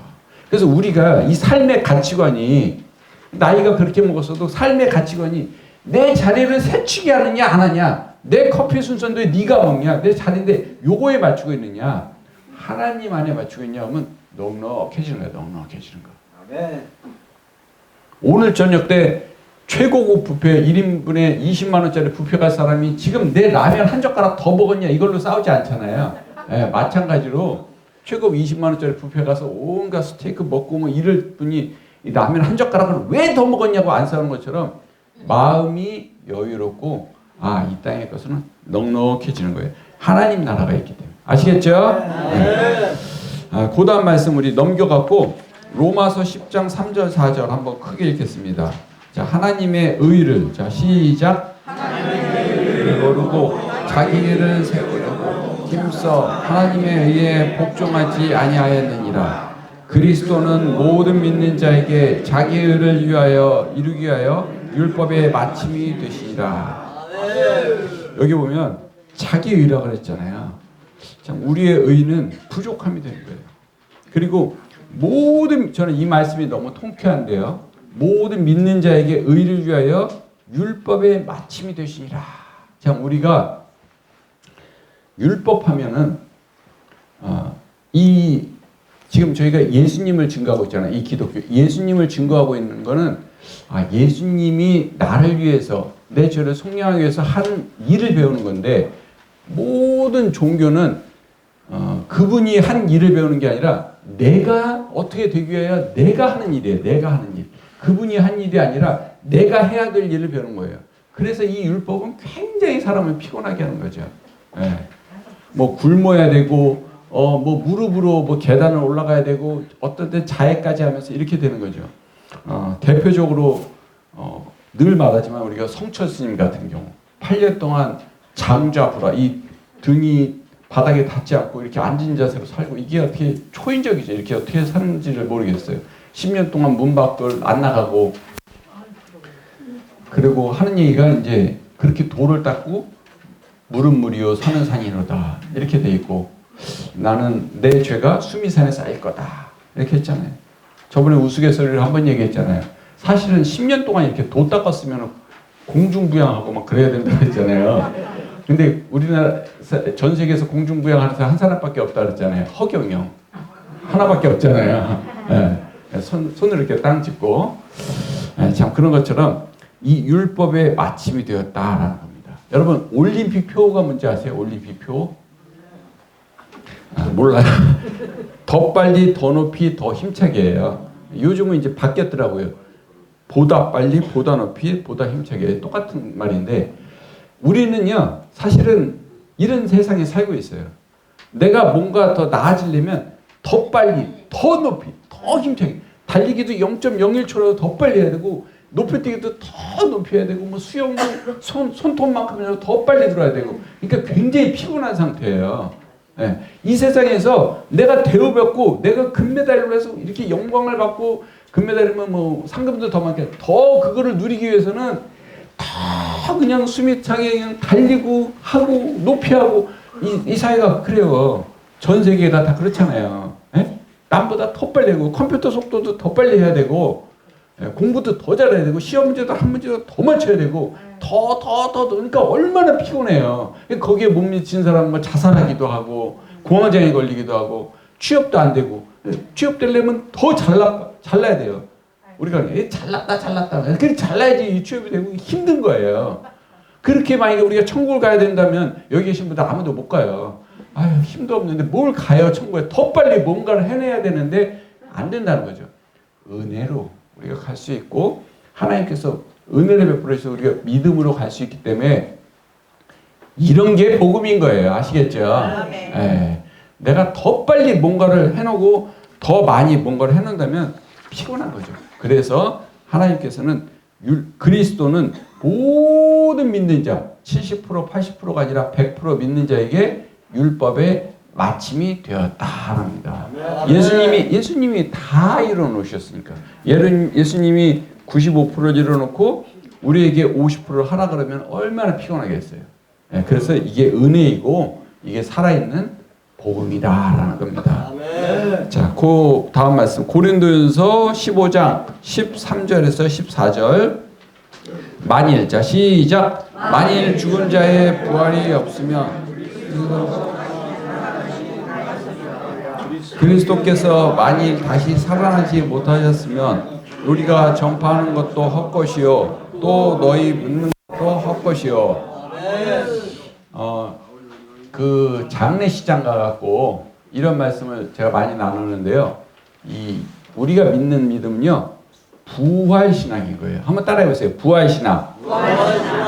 그래서 우리가 이 삶의 가치관이 나이가 그렇게 먹었어도 삶의 가치관이 내 자리를 새치기 하느냐 안 하냐 내 커피 순서인데 네가 먹냐 내 자리인데 요거에 맞추고 있느냐 하나님 안에 맞추고 있냐 하면 넉넉해지는 거야. 넉넉해지는 거. 아멘. 오늘 저녁 때 최고급 뷔페 1인분에 20만 원짜리 뷔페 갈 사람이 지금 내 라면 한 젓가락 더 먹었냐 이걸로 싸우지 않잖아요. 예, 마찬가지로 최고급 20만 원짜리 뷔페 가서 온갖 스테이크 먹고 뭐 이럴 분이 이 라면 한 젓가락을 왜 더 먹었냐고 안 싸우는 것처럼 마음이 여유롭고 이 땅의 것은 넉넉해지는 거예요. 하나님 나라가 있기 때문에. 아시겠죠? 네. 그 다음 말씀 우리 넘겨갖고 로마서 10장 3절 4절 한번 크게 읽겠습니다. 자, 하나님의 의를, 자 시작. 하나님의 의를 모르고 자기 일을 세우려고 힘써 하나님의 의에 복종하지 아니하였느니라. 그리스도는 모든 믿는 자에게 자기 의를 위하여 이루기 위하여 율법의 마침이 되시니라. 여기 보면 자기 의라고 그랬잖아요. 참 우리의 의는 부족함이 되는 거예요. 그리고 저는 이 말씀이 너무 통쾌한데요. 모든 믿는 자에게 의를 위하여 율법의 마침이 되시니라. 참 우리가 율법하면은 지금 저희가 예수님을 증거하고 있잖아요. 이 기독교 예수님을 증거하고 있는 거는 예수님이 나를 위해서 내 죄를 속량하기 위해서 한 일을 배우는 건데, 모든 종교는 그분이 한 일을 배우는 게 아니라 내가 어떻게 되기 위하여 내가 하는 일이에요. 내가 하는 일. 그분이 한 일이 아니라 내가 해야 될 일을 배우는 거예요. 그래서 이 율법은 굉장히 사람을 피곤하게 하는 거죠. 예. 뭐 굶어야 되고 뭐 무릎으로 뭐 계단을 올라가야 되고 어떤 때 자해까지 하면서 이렇게 되는 거죠. 대표적으로 늘 말하지만 우리가 성철 스님 같은 경우 8년 동안 장좌불화, 이 등이 바닥에 닿지 않고 이렇게 앉은 자세로 살고, 이게 어떻게 초인적이죠. 이렇게 어떻게 사는지를 모르겠어요. 10년 동안 문 밖을 안 나가고, 그리고 하는 얘기가 이제 그렇게 돌을 닦고 물은 물이요 산은 산이로다 이렇게 돼 있고, 나는 내 죄가 수미산에 쌓일 거다 이렇게 했잖아요. 저번에 우스갯소리를 한번 얘기했잖아요. 사실은 10년 동안 이렇게 도 닦았으면 공중부양하고 막 그래야 된다고 했잖아요. 근데 우리나라 전 세계에서 공중부양하는 사람 한 사람밖에 없다 그랬잖아요. 허경영 하나밖에 없잖아요. 네. 손을 이렇게 땅 짚고. 참 그런 것처럼 이 율법의 마침이 되었다라는 겁니다. 여러분 올림픽 표가 뭔지 아세요? 올림픽 표? 몰라요. 더 빨리, 더 높이, 더 힘차게예요. 요즘은 이제 바뀌었더라고요. 보다 빨리, 보다 높이, 보다 힘차게. 똑같은 말인데, 우리는요 사실은 이런 세상에 살고 있어요. 내가 뭔가 더 나아지려면 더 빨리, 더 높이, 더 힘차게. 달리기도 0.01초라도 더 빨리 해야 되고, 높이뛰기도 더 높이 해야 되고, 뭐 수영도 손톱만큼이라도 더 빨리 들어야 되고. 그러니까 굉장히 피곤한 상태예요. 네. 이 세상에서 내가 대우받고 내가 금메달로 해서 이렇게 영광을 받고, 금메달이면 뭐 상금도 더 많게, 더 그거를 누리기 위해서는 더 그냥 숨이 차게 그냥 달리고 하고 높이 하고, 이 사회가 그래요. 전 세계가 다 그렇잖아요. 네? 남보다 더 빨리 하고, 컴퓨터 속도도 더 빨리 해야 되고, 공부도 더 잘해야 되고, 시험 문제도 한 문제도 더 맞춰야 되고, 더 그러니까 얼마나 피곤해요. 거기에 못 미친 사람은 뭐 자살하기도 하고, 공황장애 걸리기도 하고, 취업도 안 되고, 취업 되려면 더 잘나야 돼요. 우리가 잘났다 그렇게 잘나야지 취업이 되고. 힘든 거예요. 그렇게 만약에 우리가 천국을 가야 된다면 여기 계신 분들 아무도 못 가요. 아유 힘도 없는데 뭘 가요 천국에. 더 빨리 뭔가를 해내야 되는데 안 된다는 거죠. 은혜로 우리가 갈 수 있고, 하나님께서 은혜를 베풀어 주셔서 우리가 믿음으로 갈 수 있기 때문에 이런 게 복음인 거예요. 아시겠죠? 네. 내가 더 빨리 뭔가를 해놓고 더 많이 뭔가를 해놓는다면 피곤한 거죠. 그래서 하나님께서는 그리스도는 모든 믿는 자 70% 80%가 아니라 100% 믿는 자에게 율법의 마침이 되었다 합니다. 예수님이 다 이뤄 놓으셨으니까. 예수님이 95%를 이뤄 놓고 우리에게 50%를 하라 그러면 얼마나 피곤하겠어요. 네, 그래서 이게 은혜이고 이게 살아있는 복음이다라는 겁니다. 자, 그 다음 말씀 고린도전서 15장 13절에서 14절. 만일, 자 시작. 만일 죽은 자의 부활이 없으면 그리스도께서 만일 다시 살아나지 못하셨으면 우리가 전파하는 것도 헛것이요 또 너희 묻는 것도 헛것이요. 그 장례식장 가갖고 이런 말씀을 제가 많이 나누는데요. 우리가 믿는 믿음은요, 부활신앙인 거예요. 한번 따라해보세요. 부활신앙.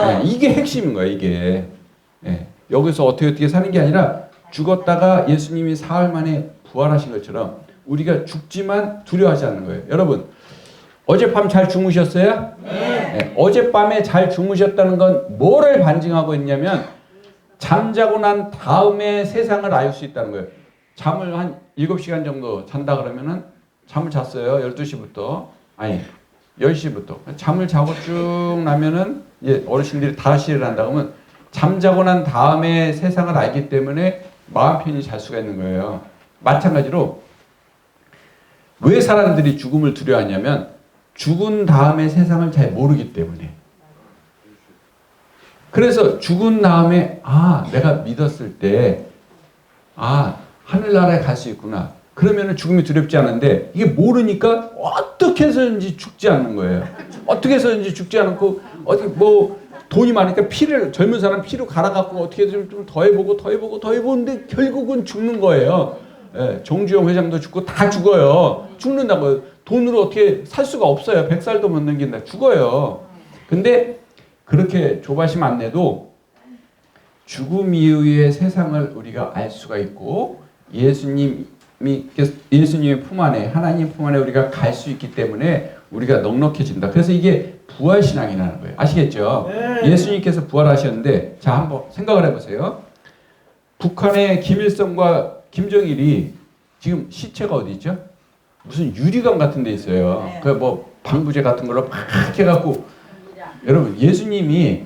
네, 이게 핵심인 거예요. 이게. 네, 여기서 어떻게 사는 게 아니라 죽었다가 예수님이 사흘 만에 부활하신 것처럼 우리가 죽지만 두려워하지 않는 거예요. 여러분, 어젯밤 잘 주무셨어요? 네, 어젯밤에 잘 주무셨다는 건 뭐를 반증하고 있냐면 잠자고 난 다음에 세상을 알 수 있다는 거예요. 잠을 한 7시간 정도 잔다 그러면은 잠을 잤어요. 12시부터. 아니, 10시부터. 잠을 자고 쭉 나면은 이제 어르신들이 5시에 일어난다 그러면 잠자고 난 다음에 세상을 알기 때문에 마음 편히 잘 수가 있는 거예요. 마찬가지로 왜 사람들이 죽음을 두려워하냐면 죽은 다음에 세상을 잘 모르기 때문에. 그래서 죽은 다음에 내가 믿었을 때 하늘나라에 갈 수 있구나. 그러면 죽음이 두렵지 않은데 이게 모르니까 어떻게 해서든지 죽지 않는 거예요. 어떻게 해서든지 죽지 않고 돈이 많으니까 젊은 사람 피로 갈아갖고 어떻게 좀 더 해보는데 결국은 죽는 거예요. 예, 정주영 회장도 죽고 다 죽어요. 죽는다고. 돈으로 어떻게 살 수가 없어요. 100살도 못 넘긴다. 죽어요. 근데 그렇게 조바심 안 내도 죽음 이후의 세상을 우리가 알 수가 있고 예수님의 품 안에 하나님 품 안에 우리가 갈 수 있기 때문에 우리가 넉넉해진다. 그래서 이게 부활신앙이라는 거예요. 아시겠죠? 네. 예수님께서 부활하셨는데 자 한번 생각을 해보세요. 북한의 김일성과 김정일이 지금 시체가 어디 있죠? 무슨 유리관 같은 데 있어요. 네. 그 방부제 같은 걸로 막 해갖고 여러분 예수님이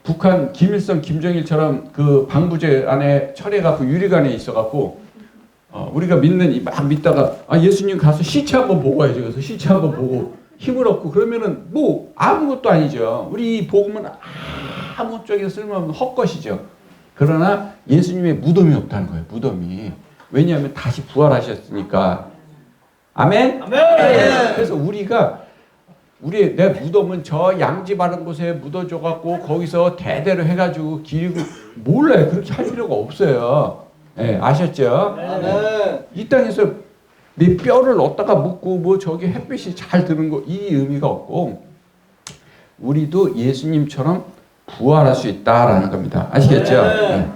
북한 김일성 김정일처럼 그 방부제 안에 철해갖고 유리관에 있어갖고 우리가 막 믿다가 예수님 가서 시체 한번 보고 와야죠. 그래서 시체 한번 보고 힘을 얻고 그러면은 아무것도 아니죠. 우리 복음은 아무 쪽에 쓸모없는 헛것이죠. 그러나 예수님의 무덤이 없다는 거예요. 무덤이. 왜냐하면 다시 부활하셨으니까. 아멘? 아멘! 그래서 내 무덤은 저 양지 바른 곳에 묻어줘갖고 거기서 대대로 해가지고 기리고 몰라요. 그렇게 할 필요가 없어요. 네, 아셨죠? 네. 이 땅에서 내 뼈를 얻다가 묻고 저기 햇빛이 잘 드는 거 이 의미가 없고 우리도 예수님처럼 부활할 수 있다라는 겁니다. 아시겠죠? 네.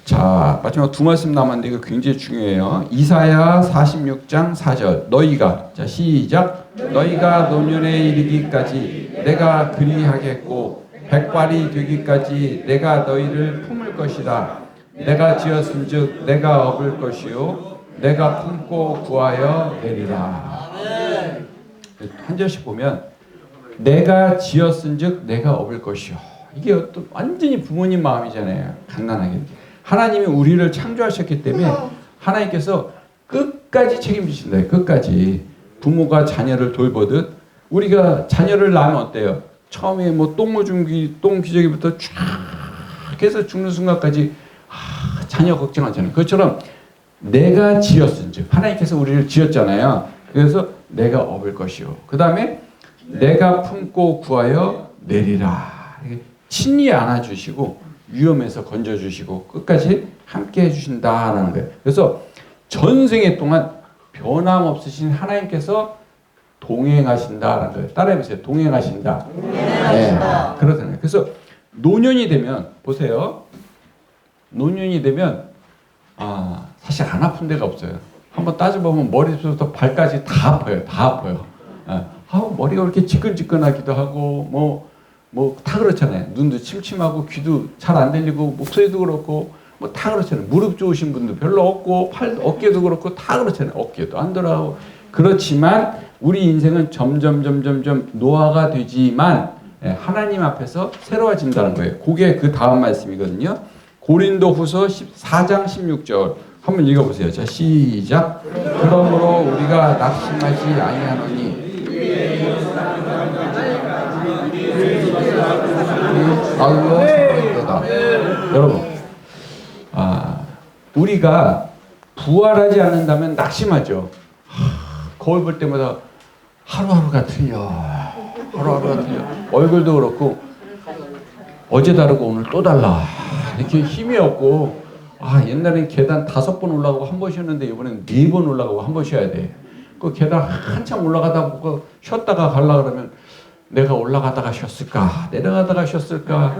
자, 마지막 두 말씀 남았는데 이거 굉장히 중요해요. 이사야 46장 4절. 너희가 자 시작. 너희가 노년에 이르기까지 내가 그리하겠고 백발이 되기까지 내가 너희를 품을 것이다. 내가 지었은즉 내가 업을 것이요 내가 품고 구하여 내리라. 한 절씩 보면 내가 지었은즉 내가 업을 것이요. 이게 어떤 완전히 부모님 마음이잖아요. 간단하게. 하나님이 우리를 창조하셨기 때문에 하나님께서 끝까지 책임지신다. 끝까지. 부모가 자녀를 돌보듯 우리가 자녀를 낳으면 어때요? 처음에 똥 기저귀부터 쫙 해서 죽는 순간까지 자녀 걱정하잖아요. 그것처럼 내가 지었은즉 하나님께서 우리를 지었잖아요. 그래서 내가 업을 것이요. 그 다음에 내가 품고 구하여 내리라. 친히 안아주시고 위험에서 건져주시고 끝까지 함께 해주신다라는 거예요. 그래서 전생에 동안 변함없으신 하나님께서 동행하신다라는 거예요. 따라해보세요. 동행하신다. 네, 그렇잖아요. 그래서 노년이 되면 보세요. 노년이 되면 사실 안 아픈 데가 없어요. 한번 따져보면 머리부터 발까지 다 아파요. 다 아파요. 머리가 그렇게 지끈지끈하기도 하고 다 그렇잖아요. 눈도 침침하고 귀도 잘 안 들리고 목소리도 그렇고 다 그렇잖아요. 무릎 좋으신 분도 별로 없고 어깨도 그렇고 다 그렇잖아요. 어깨도 안 돌아가고 그렇지만 우리 인생은 점점 노화가 되지만 하나님 앞에서 새로워진다는 거예요. 그게 그 다음 말씀이거든요. 고린도후서 14장 16절 한번 읽어보세요. 자 시작. 그러므로 우리가 낙심하지 아니하노니 여러분 우리가 부활하지 않는다면 낙심하죠. 거울 볼 때마다 하루하루가 틀려. 얼굴도 그렇고 어제 다르고 오늘 또 달라. 이렇게 힘이 없고 옛날엔 계단 5번 올라가고 한 번 쉬었는데 이번엔 4번 올라가고 한 번 쉬어야 돼. 그 계단 한참 올라가다 보고 쉬었다가 가려 그러면 내가 올라가다가 쉬었을까 내려가다가 쉬었을까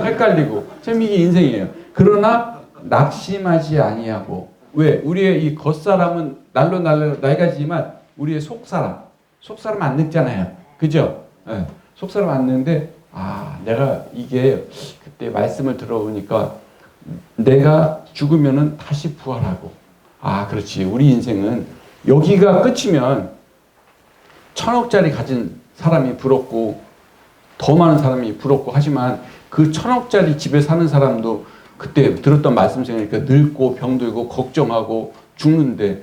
헷갈리고 참 이게 인생이에요. 그러나 낙심하지 아니하고 왜 우리의 이 겉사람은 날로 나이가 지만 우리의 속사람 안 늙잖아요. 그죠? 네. 속사람 안 늙는데 내가 이게 그때 말씀을 들어보니까 내가 죽으면은 다시 부활하고 그렇지 우리 인생은 여기가 끝이면 1,000억짜리 가진 사람이 부럽고 더 많은 사람이 부럽고 하지만 그 1,000억짜리 집에 사는 사람도 그때 들었던 말씀 생각하니까 늙고 병들고 걱정하고 죽는데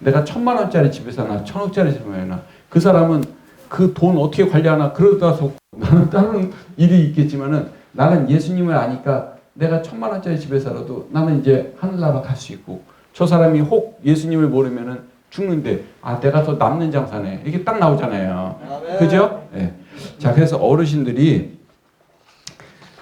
내가 1,000만 원짜리 집에 사나 1,000억짜리 집에 사나 그 사람은 그 돈 어떻게 관리하나 그러다서 나는 다른 일이 있겠지만은 나는 예수님을 아니까 내가 1,000만 원짜리 집에 살아도 나는 이제 하늘나라 갈 수 있고 저 사람이 혹 예수님을 모르면은 죽는데 내가 더 남는 장사네 이게 딱 나오잖아요. 그죠? 네. 자 그래서 어르신들이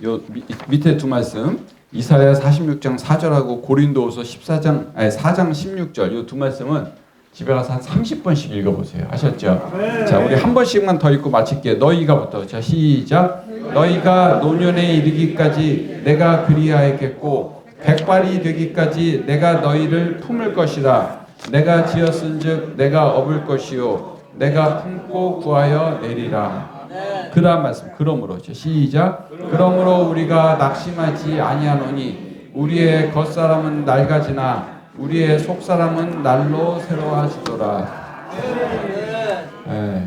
요 밑에 두 말씀 이사야 46장 4절하고 고린도후서 4장 16절 요 두 말씀은 집에 가서 한 30번씩 읽어보세요. 아셨죠? 자 우리 한 번씩만 더 읽고 마칠게요. 너희가부터 자 시작. 너희가 노년에 이르기까지 내가 그리하였겠고 백발이 되기까지 내가 너희를 품을 것이라. 내가 지었은즉 내가 업을 것이요 내가 품고 구하여 내리라. 그다음 말씀 그러므로 시작. 그러므로 우리가 낙심하지 아니하노니 우리의 겉사람은 낡아지나 우리의 속사람은 날로 새로워지더라.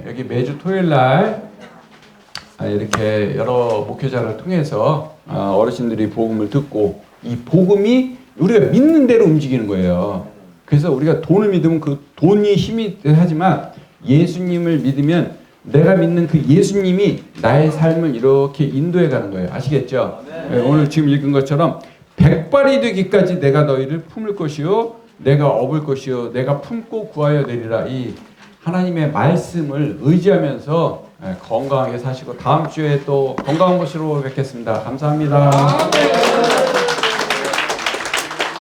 여기 매주 토요일날 이렇게 여러 목회자를 통해서 어르신들이 복음을 듣고 이 복음이 우리가 믿는 대로 움직이는 거예요. 그래서 우리가 돈을 믿으면 그 돈이 힘이 하지만 예수님을 믿으면 내가 믿는 그 예수님이 나의 삶을 이렇게 인도해 가는 거예요. 아시겠죠? 오늘 지금 읽은 것처럼 백발이 되기까지 내가 너희를 품을 것이요 내가 업을 것이요 내가 품고 구하여 내리라. 이 하나님의 말씀을 의지하면서 건강하게 사시고 다음 주에 또 건강한 것으로 뵙겠습니다. 감사합니다.